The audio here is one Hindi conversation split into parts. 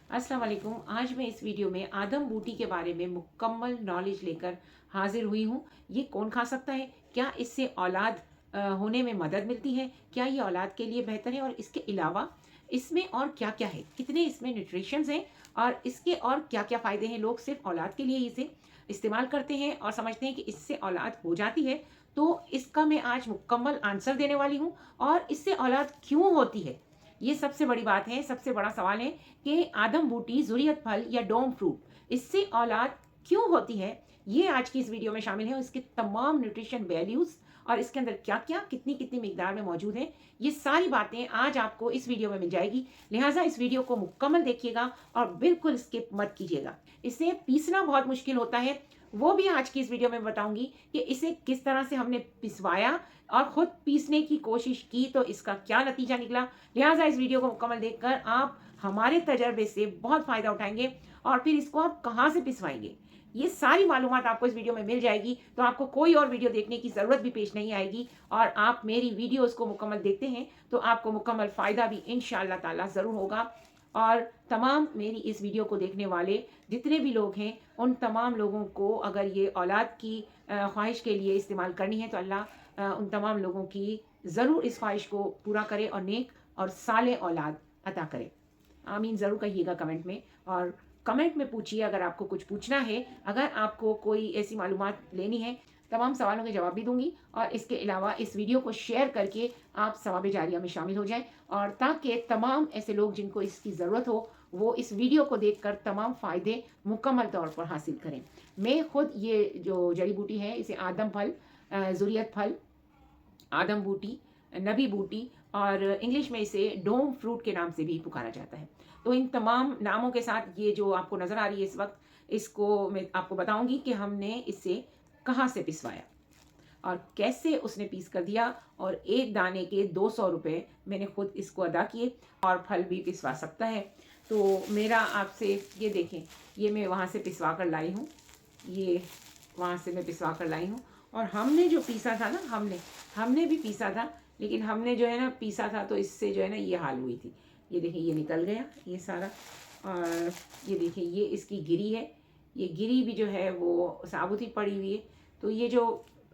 अस्सलाम वालेकुम। आज मैं इस वीडियो में आदम बूटी के बारे में मुकम्मल नॉलेज लेकर हाजिर हुई हूँ। ये कौन खा सकता है? क्या इससे औलाद होने में मदद मिलती है? क्या ये औलाद के लिए बेहतर है? और इसके अलावा इसमें और क्या-क्या है? कितने इसमें न्यूट्रिशंस हैं और इसके और क्या-क्या फ़ायदे हैं? लोग सिर्फ़ औलाद के लिए ही इसे इस्तेमाल करते हैं और समझते हैं कि इससे औलाद हो जाती है। तो इसका मैं आज मुकम्मल आंसर देने वाली हूँ और इससे औलाद क्यों होती है? ये सबसे बड़ी बात है, सबसे बड़ा सवाल है कि आदम बूटी, ज़ुरियत फल या डोम फ्रूट इससे औलाद क्यों होती है? ये आज की इस वीडियो में शामिल है और इसके तमाम न्यूट्रिशन वैल्यूज़ और इसके अंदर क्या-क्या, कितनी-कितनी मिकदार में मौजूद हैं, ये सारी बातें आज आपको इस वीडियो में मिल जाएगी। लिहाज़ा इस वीडियो को मुकम्मल देखिएगा और बिल्कुल स्किप मत कीजिएगा। इसे पीसना बहुत मुश्किल होता है, वो भी आज की इस वीडियो में बताऊँगी कि इसे किस तरह से हमने पिसवाया और खुद पीसने की कोशिश की तो इसका क्या नतीजा निकला। लिहाज़ा इस वीडियो को मुकम्मल देखकर आप हमारे तजर्बे से बहुत फ़ायदा उठाएँगे और फिर इसको आप कहाँ से पिसवाएँगे, ये सारी मालूमात आपको इस वीडियो में मिल जाएगी। तो आपको कोई और वीडियो देखने की ज़रूरत भी पेश नहीं आएगी और आप मेरी वीडियोज़ को मुकम्मल देखते हैं तो आपको मुकम्मल फ़ायदा भी इंशाअल्लाह ताला ज़रूर होगा। और तमाम मेरी इस वीडियो को देखने वाले जितने भी लोग हैं, उन तमाम लोगों को अगर ये औलाद की ख्वाहिश के लिए इस्तेमाल करनी है तो अल्लाह उन तमाम लोगों की ज़रूर इस ख्वाहिश को पूरा करे और नेक और साले औलाद अता करे। आमीन ज़रूर कहिएगा कमेंट में और कमेंट में पूछिए अगर आपको कुछ पूछना है, अगर आपको कोई ऐसी मालूमात लेनी है, तमाम सवालों के जवाब भी दूँगी और इसके अलावा इस वीडियो को शेयर करके आप सवाब जारिया में शामिल हो जाएँ और ताकि तमाम ऐसे लोग जिनको इसकी ज़रूरत हो, वो इस वीडियो को देखकर तमाम फ़ायदे मुकम्मल तौर पर हासिल करें। मैं खुद ये जो जड़ी बूटी है इसे आदम फल, ज़ुरियत फल, आदम बूटी, नबी बूटी और इंग्लिश में इसे डोम फ्रूट के नाम से भी पुकारा जाता है। तो इन तमाम नामों के साथ ये जो आपको नज़र आ रही है इस वक़्त, इसको मैं आपको बताऊँगी कि हमने इसे कहाँ से पिसवाया और कैसे उसने पीस कर दिया और एक दाने के 200 रुपए मैंने खुद इसको अदा किए और फल भी पिसवा सकता है। तो मेरा आपसे ये देखें, ये मैं वहाँ से पिसवा कर लाई हूँ, ये वहाँ से मैं पिसवा कर लाई हूँ और हमने जो पीसा था ना, हमने भी पीसा था, लेकिन हमने जो है ना पीसा था तो इससे जो है ना ये हाल हुई थी। ये देखिए ये निकल गया ये सारा और ये देखिए ये इसकी गिरी है, ये गिरी भी जो है वो साबुत ही पड़ी हुई है। तो ये जो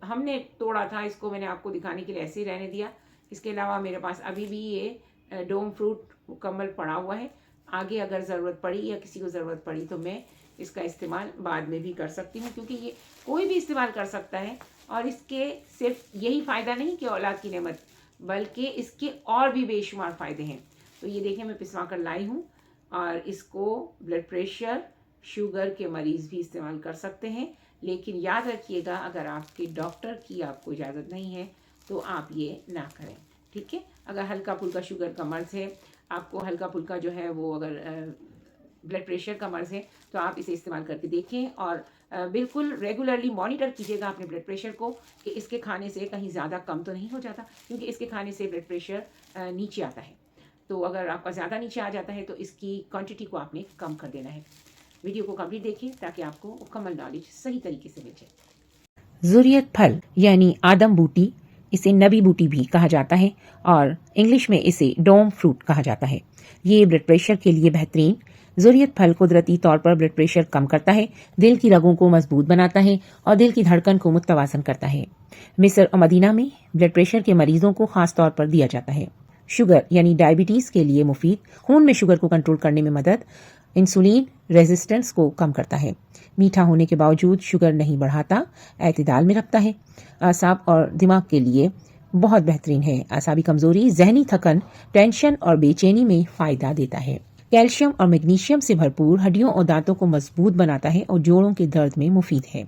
हमने तोड़ा था इसको मैंने आपको दिखाने के लिए ऐसे ही रहने दिया। इसके अलावा मेरे पास अभी भी ये डोम फ्रूट मुकम्मल पड़ा हुआ है। आगे अगर ज़रूरत पड़ी या किसी को ज़रूरत पड़ी तो मैं इसका इस्तेमाल बाद में भी कर सकती हूँ, क्योंकि ये कोई भी इस्तेमाल कर सकता है और इसके सिर्फ यही फ़ायदा नहीं कि औलाद की नेमत, बल्कि इसके और भी बेशुमार फ़ायदे हैं। तो ये देखें मैं पिसवा कर लाई हूँ और इसको ब्लड प्रेशर, शुगर के मरीज़ भी इस्तेमाल कर सकते हैं। लेकिन याद रखिएगा अगर आपके डॉक्टर की आपको इजाज़त नहीं है तो आप ये ना करें, ठीक है। अगर हल्का फुल्का शुगर का मर्ज़ है, आपको हल्का फुल्का जो है वो अगर ब्लड प्रेशर का मर्ज़ है तो आप इसे इस्तेमाल करके देखें और बिल्कुल रेगुलरली मॉनिटर कीजिएगा अपने ब्लड प्रेशर को कि इसके खाने से कहीं ज़्यादा कम तो नहीं हो जाता, क्योंकि इसके खाने से ब्लड प्रेशर नीचे आता है। तो अगर आपका ज़्यादा नीचे आ जाता है तो इसकी क्वांटिटी को आपने कम कर देना है। वीडियो को कंप्लीट देखिए ताकि आपको मुकम्मल नॉलेज सही तरीके से मिल जाए। ज़ुरियत फल यानी आदम बूटी, इसे नबी बूटी भी कहा जाता है और इंग्लिश में इसे डोम फ्रूट कहा जाता है। ये ब्लड प्रेशर के लिए बेहतरीन। ज़ुरियत फल कुदरती तौर पर ब्लड प्रेशर कम करता है, दिल की रगों को मजबूत बनाता है और दिल की धड़कन को मुतवाज़न करता है। मिस्र और मदीना में ब्लड प्रेशर के मरीजों को खास तौर पर दिया जाता है। शुगर यानी डायबिटीज के लिए मुफीद, खून में शुगर को कंट्रोल करने में मदद, इंसुलिन रेजिस्टेंस को कम करता है। मीठा होने के बावजूद शुगर नहीं बढ़ाता, एतदाल में रखता है। आसाब और दिमाग के लिए बहुत बेहतरीन है। आसाबी कमजोरी, जहनी थकन, टेंशन और बेचैनी में फायदा देता है। कैल्शियम और मैग्नीशियम से भरपूर, हड्डियों और दांतों को मजबूत बनाता है और जोड़ों के दर्द में मुफीद है।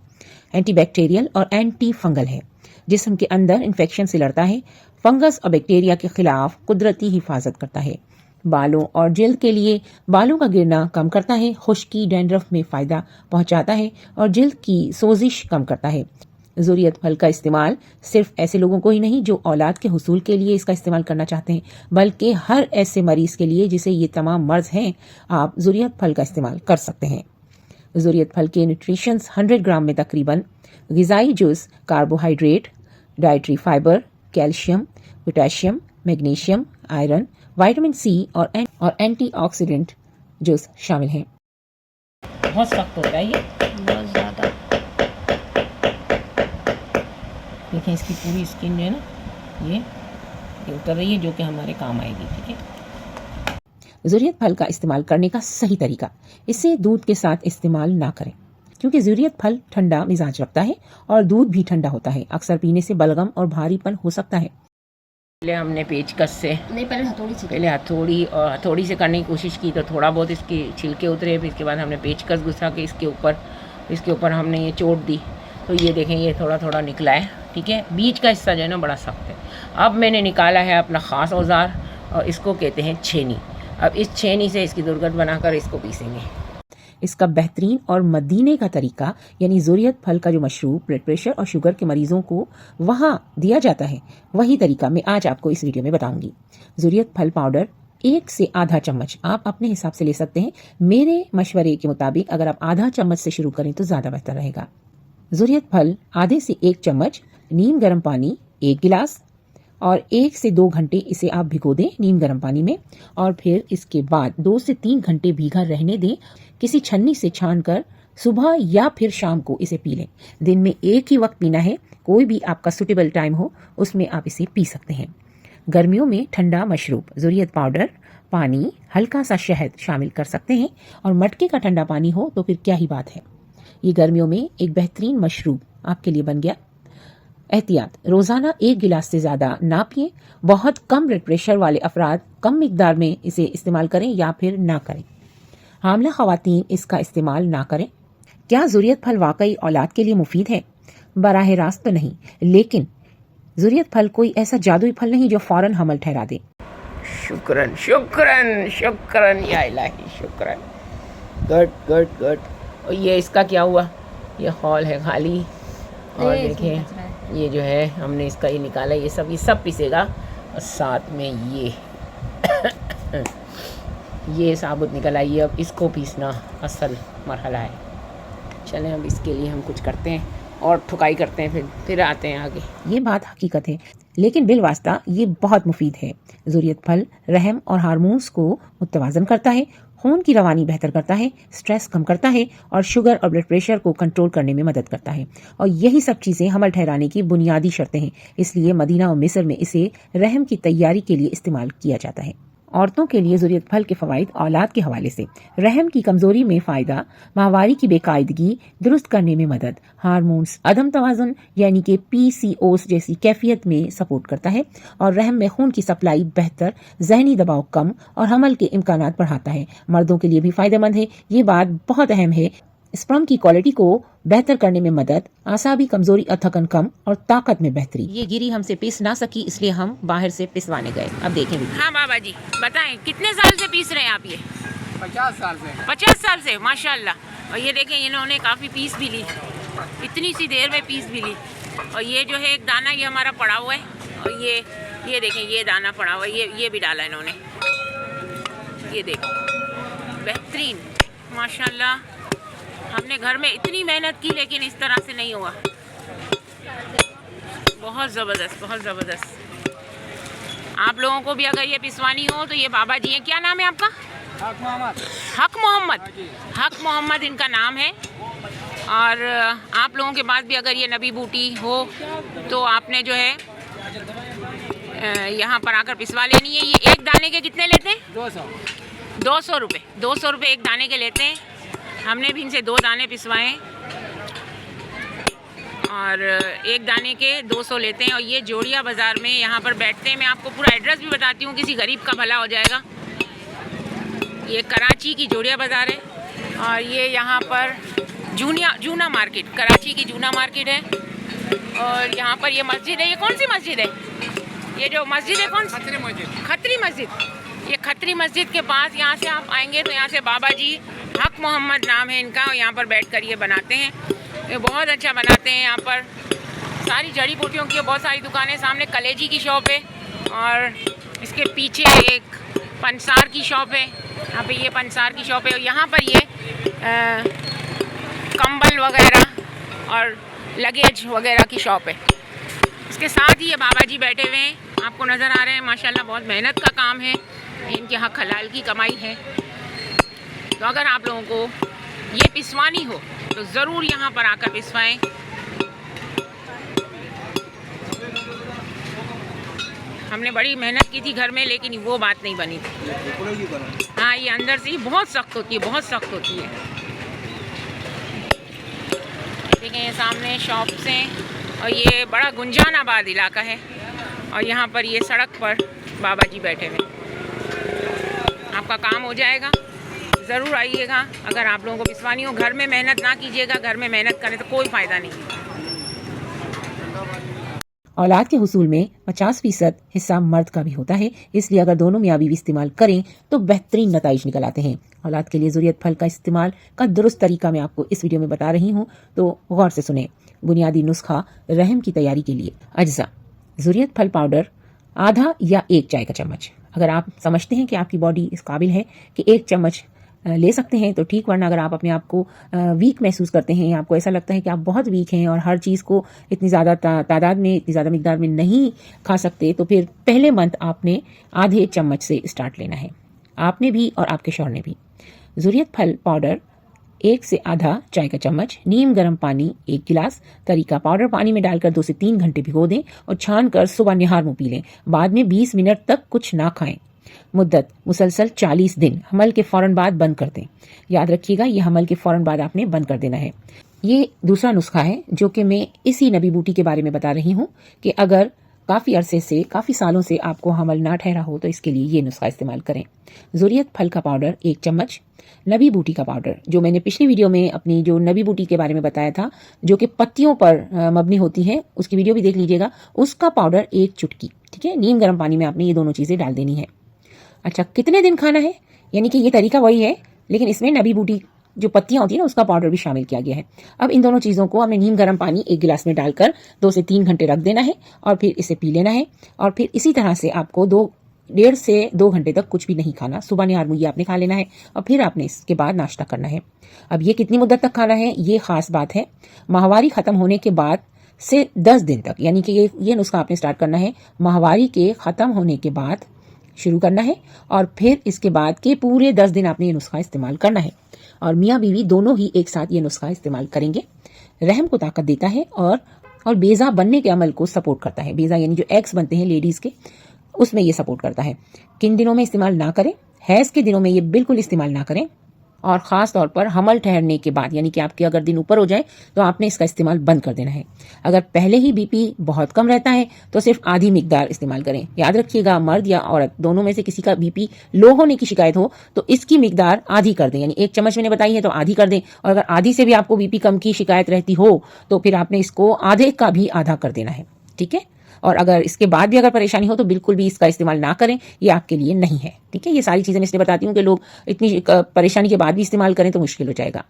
एंटीबैक्टीरियल और एंटी फंगल है, जिस्म के अंदर इन्फेक्शन से लड़ता है, फंगस और बैक्टीरिया के खिलाफ कुदरती हिफाजत करता है। बालों और जिल्द के लिए बालों का गिरना कम करता है, खुश्की डैंड्रफ में फायदा पहुंचाता है और जिल्द की सोजिश कम करता है। ज़ुरियत फल का इस्तेमाल सिर्फ ऐसे लोगों को ही नहीं जो औलाद के हुसूल के लिए इसका इस्तेमाल करना चाहते हैं, बल्कि हर ऐसे मरीज के लिए जिसे ये तमाम मर्ज हैं, आप ज़ुरियत फल का इस्तेमाल कर सकते हैं। ज़ुरियत फल के न्यूट्रिशंस 100 ग्राम में तकरीबन ग़िज़ाई जुज़, carbohydrate, dietary fibre, calcium, potassium, magnesium, iron, vitamin C और एंटीऑक्सीडेंट जूस शामिल हैं। बहुत सख्त हो रहा है ये, बहुत ज़्यादा। देखें इसकी पूरी स्किन जो है ना ये उतर रही है, जो कि हमारे काम आएगी। ठीक है, ज़ुरियत फल का इस्तेमाल करने का सही तरीका, इसे दूध के साथ इस्तेमाल ना करें क्योंकि ज़ुरियत फल ठंडा मिजाज रखता है और दूध भी ठंडा होता है। अक्सर पीने से बलगम और भारीपन हो सकता है। पहले हमने पेचकस से नहीं, पहले हथौड़ी से करने की कोशिश की तो थोड़ा बहुत इसके छिलके उतरे। फिर इसके बाद हमने पेचकस घुसा के इसके ऊपर हमने ये चोट दी तो ये देखें ये थोड़ा थोड़ा निकला है। ठीक है, बीच का हिस्सा जो है ना बड़ा सख्त है। अब मैंने निकाला है अपना ख़ास औजार और इसको कहते हैं छेनी। अब इस छेनी से इसकी दुर्गत बनाकर इसको पीसेंगे। इसका बेहतरीन और मदीने का तरीका यानी ज़ुरियत फल का जो मशरूब ब्लड प्रेशर और शुगर के मरीजों को वहाँ दिया जाता है, वही तरीका मैं आज आपको इस वीडियो में बताऊंगी। ज़ुरियत फल पाउडर 1 से आधा चम्मच आप अपने हिसाब से ले सकते हैं। मेरे मशवरे के मुताबिक अगर आप आधा चम्मच से शुरू करें तो ज़्यादा बेहतर रहेगा। ज़ुरियत फल आधे से 1 चम्मच, नीम गर्म पानी 1 गिलास और 1 से 2 घंटे इसे आप भिगो दें नीम गर्म पानी में और फिर इसके बाद 2 से 3 घंटे भीगा रहने दें। किसी छन्नी से छानकर सुबह या फिर शाम को इसे पी लें। दिन में एक ही वक्त पीना है, कोई भी आपका सूटेबल टाइम हो उसमें आप इसे पी सकते हैं। गर्मियों में ठंडा मशरूब ज़ुरियत पाउडर, पानी, हल्का सा शहद शामिल कर सकते हैं और मटके का ठंडा पानी हो तो फिर क्या ही बात है। ये गर्मियों में एक बेहतरीन मशरूब आपके लिए बन गया। एहतियात, रोज़ाना 1 गिलास से ज़्यादा ना पिए। बहुत कम ब्लड प्रेशर वाले अफराद कम मिकदार में इसे इस्तेमाल करें या फिर ना करें। हामला ख़वातीन इसका इस्तेमाल ना करें। क्या ज़ुरियत फल वाकई औलाद के लिए मुफीद है? बराह रास्त तो नहीं, लेकिन ज़ुरियत फल कोई ऐसा जादुई फल नहीं जो फ़ौरन हमल ठहरा दे। शुक्रन शुक्रन शुक्रन या इलाही शुक्रन। गुड। और ये इसका क्या हुआ? ये हॉल है खाली और देखें ये जो है हमने इसका ये निकाला, ये सब पीसेगा और साथ में ये साबुत निकल आई। अब इसको पीसना असल मरहला है। चलें अब इसके लिए हम कुछ करते हैं और ठुकाई करते हैं, फिर आते हैं आगे। ये बात हकीकत है, लेकिन बिल वास्ता ये बहुत मुफीद है। ज़ुरियत फल रहम और हार्मोन्स को मुतवाज़न करता है, खून की रवानी बेहतर करता है, स्ट्रेस कम करता है और शुगर और ब्लड प्रेशर को कंट्रोल करने में मदद करता है। और यही सब चीज़ें हमल ठहराने की बुनियादी शर्तें हैं। इसलिए मदीना और मिस्र में इसे रहम की तैयारी के लिए इस्तेमाल किया जाता है। औरतों के लिए ज़ुरियत फल के फ़वाइद औलाद के हवाले से, रहम की कमज़ोरी में फ़ायदा, माहवारी की बेकायदगी दुरुस्त करने में मदद, हार्मोन्स अदम तवाज़ुन यानी कि PCOS जैसी कैफियत में सपोर्ट करता है और रहम में खून की सप्लाई बेहतर, जहनी दबाव कम और हमल के इम्कानात बढ़ाता है। मर्दों के लिए भी फ़ायदेमंद है। ये बात बहुत अहम है। स्पर्म की क्वालिटी को बेहतर करने में मदद, आसाबी कमजोरी और थकन कम और ताकत में बेहतरी। ये गिरी हमसे पीस ना सकी इसलिए हम बाहर से पिसवाने गए। अब देखें। हाँ बाबा जी बताएं, कितने साल से पीस रहे हैं आप? ये 50 साल से। 50 साल से, माशाल्लाह। और ये देखें इन्होंने काफ़ी पीस भी ली, इतनी सी देर में पीस भी ली। और ये जो है एक दाना ये हमारा पड़ा हुआ है और ये देखें ये दाना पड़ा हुआ है, ये भी डाला इन्होंने। ये देखें बेहतरीन माशाल्लाह। हमने घर में इतनी मेहनत की लेकिन इस तरह से नहीं हुआ। बहुत ज़बरदस्त। आप लोगों को भी अगर ये पिसवानी हो तो ये बाबा जी हैं। क्या नाम है आपका? हक मोहम्मद इनका नाम है। और आप लोगों के पास भी अगर ये नबी बूटी हो तो आपने जो है यहाँ पर आकर पिसवा लेनी है। ये एक दाने के कितने लेते हैं? 200 रुपये। 200 रुपये एक दाने के लेते हैं। हमने भी इनसे 2 दाने पिसवाए और एक दाने के 200 लेते हैं। और ये जोड़िया बाज़ार में यहाँ पर बैठते हैं। मैं आपको पूरा एड्रेस भी बताती हूँ, किसी गरीब का भला हो जाएगा। ये कराची की जोड़िया बाज़ार है और ये यहाँ पर जूना मार्केट, कराची की जूना मार्केट है। और यहाँ पर ये मस्जिद है। ये कौन सी मस्जिद है? ये जो मस्जिद है कौन सी? खत्री मस्जिद। ये खत्री मस्जिद के पास यहाँ से आप आएंगे तो यहाँ से बाबा जी हक मोहम्मद नाम है इनका और यहाँ पर बैठकर ये बनाते हैं। ये बहुत अच्छा बनाते हैं। यहाँ पर सारी जड़ी बूटियों की बहुत सारी दुकानें, सामने कलेजी की शॉप है और इसके पीछे एक पंसार की शॉप है। यहाँ पे ये पंसार की शॉप है और यहाँ पर ये कंबल वगैरह और लगेज वगैरह की शॉप है। इसके साथ ही ये बाबा जी बैठे हुए हैं, आपको नज़र आ रहे हैं। माशाल्लाह बहुत मेहनत का काम है, इनके हक हलाल की कमाई है। तो अगर आप लोगों को ये पिसवानी हो तो ज़रूर यहाँ पर आकर पिसवाएं। हमने बड़ी मेहनत की थी घर में, लेकिन वो बात नहीं बनी थी। हाँ, ये अंदर से ही बहुत सख्त होती है, बहुत सख्त होती है। देखें, ये सामने शॉप्स हैं और ये बड़ा गुंजानाबाद इलाका है और यहाँ पर ये सड़क पर बाबा जी बैठे हुए। आपका काम हो जाएगा, ज़रूर आइएगा। अगर आप लोगों को पिसवानी हो, घर में मेहनत ना कीजिएगा, घर में मेहनत करें तो कोई फ़ायदा नहीं है। औलाद के हुसूल में 50% हिस्सा मर्द का भी होता है, इसलिए अगर दोनों मियाँ बीवी इस्तेमाल करें तो बेहतरीन नताइज निकल आते हैं। औलाद के लिए ज़ुरियत फल का इस्तेमाल का दुरुस्त तरीका मैं आपको इस वीडियो में बता रही हूँ, तो गौर से सुने। बुनियादी नुस्खा रहम की तैयारी के लिए। अज्जा: ज़ुरियत फल पाउडर आधा या 1 चाय का चम्मच। अगर आप समझते हैं कि आपकी बॉडी इस काबिल है कि 1 चम्मच ले सकते हैं तो ठीक, वरना अगर आप अपने आप को वीक महसूस करते हैं, आपको ऐसा लगता है कि आप बहुत वीक हैं और हर चीज़ को इतनी ज़्यादा तादाद में, इतनी ज़्यादा मिकदार में नहीं खा सकते, तो फिर पहले मंथ आपने आधे चम्मच से स्टार्ट लेना है, आपने भी और आपके शौहर ने भी। ज़ुरियत फल पाउडर 1 से आधा चाय का चम्मच, नीम गर्म पानी 1 गिलास। तरीका: पाउडर पानी में डालकर 2 से 3 घंटे भिगो दें और छान कर सुबह निहार मुँह पी लें। बाद में 20 मिनट तक कुछ ना खाएं। मुद्दत: मुसलसल 40 दिन। हमल के फ़ौरन बाद बंद कर दें। याद रखिएगा, ये हमल के फ़ौरन बाद आपने बंद कर देना है। ये दूसरा नुस्खा है जो कि मैं इसी नबी बूटी के बारे में बता रही हूँ कि अगर काफ़ी अरसे से, काफ़ी सालों से आपको हमल ना ठहरा हो तो इसके लिए ये नुस्खा इस्तेमाल करें। ज़ुरियत फल का पाउडर 1 चम्मच। नबी बूटी का पाउडर, जो मैंने पिछली वीडियो में अपनी जो नबी बूटी के बारे में बताया था, जो कि पत्तियों पर मबनी होती है, उसकी वीडियो भी देख लीजिएगा। उसका पाउडर 1 चुटकी। ठीक है, नीम गर्म पानी में आपने ये दोनों चीज़ें डाल देनी है। अच्छा, कितने दिन खाना है, यानी कि ये तरीका वही है, लेकिन इसमें नबी बूटी जो पत्तियां होती है ना, उसका पाउडर भी शामिल किया गया है। अब इन दोनों चीज़ों को हमने नीम गर्म पानी 1 गिलास में डालकर 2 से 3 घंटे रख देना है और फिर इसे पी लेना है। और फिर इसी तरह से आपको 1.5 से 2 घंटे तक कुछ भी नहीं खाना। सुबह निहार मुझे आपने खा लेना है और फिर आपने इसके बाद नाश्ता करना है। अब ये कितनी मुद्दत तक खाना है, ये खास बात है। माहवारी ख़त्म होने के बाद से 10 दिन तक, यानी कि ये नुस्खा आपने स्टार्ट करना है माहवारी के ख़त्म होने के बाद शुरू करना है और फिर इसके बाद के पूरे 10 दिन आपने ये नुस्खा इस्तेमाल करना है। और मियाँ बीवी दोनों ही एक साथ ये नुस्खा इस्तेमाल करेंगे। रहम को ताकत देता है और बेजा बनने के अमल को सपोर्ट करता है। बेजा यानी जो एग्स बनते हैं लेडीज़ के, उसमें ये सपोर्ट करता है। किन दिनों में इस्तेमाल ना करें? हैज़ के दिनों में ये बिल्कुल इस्तेमाल ना करें और ख़ास तौर पर हमल ठहरने के बाद, यानी कि आपके अगर दिन ऊपर हो जाए तो आपने इसका इस्तेमाल बंद कर देना है। अगर पहले ही बीपी बहुत कम रहता है तो सिर्फ आधी मिकदार इस्तेमाल करें। याद रखिएगा, मर्द या औरत दोनों में से किसी का बीपी लो होने की शिकायत हो तो इसकी मिकदार आधी कर दें, यानी 1 चम्मच मैंने बताई है तो आधी कर दें। और अगर आधी से भी आपको बीपी कम की शिकायत रहती हो तो फिर आपने इसको आधे का भी आधा कर देना है। ठीक है, और अगर इसके बाद भी अगर परेशानी हो तो बिल्कुल भी इसका इस्तेमाल ना करें, ये आपके लिए नहीं है। ठीक है, ये सारी चीज़ें मैं इसलिए बताती हूँ कि लोग इतनी परेशानी के बाद भी इस्तेमाल करें तो मुश्किल हो जाएगा।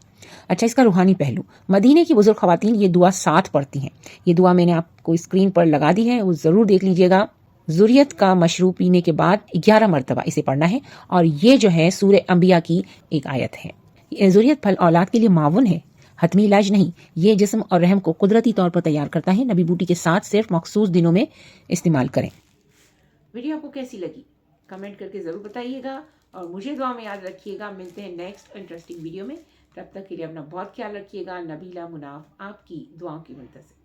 अच्छा, इसका रूहानी पहलू। मदीने की बुजुर्ग खवातीन ये दुआ 7 पढ़ती हैं। ये दुआ मैंने आपको स्क्रीन पर लगा दी है, वो ज़रूर देख लीजिएगा। ज़ुरियत का मशरूब पीने के बाद 11 मरतबा इसे पढ़ना है और ये जो है सूरह अंबिया की एक आयत है। ज़ुरियत फल औलाद के लिए मावन है, हतमी इलाज नहीं। ये जिस्म और रहम को कुदरती तौर पर तैयार करता है। नबी बूटी के साथ सिर्फ मखसूस दिनों में इस्तेमाल करें। वीडियो आपको कैसी लगी कमेंट करके ज़रूर बताइएगा और मुझे दुआ में याद रखिएगा। मिलते हैं नेक्स्ट इंटरेस्टिंग वीडियो में, तब तक के लिए अपना बहुत ख्याल रखिएगा। नबीला मुनाफ आपकी दुआओं की मदद से।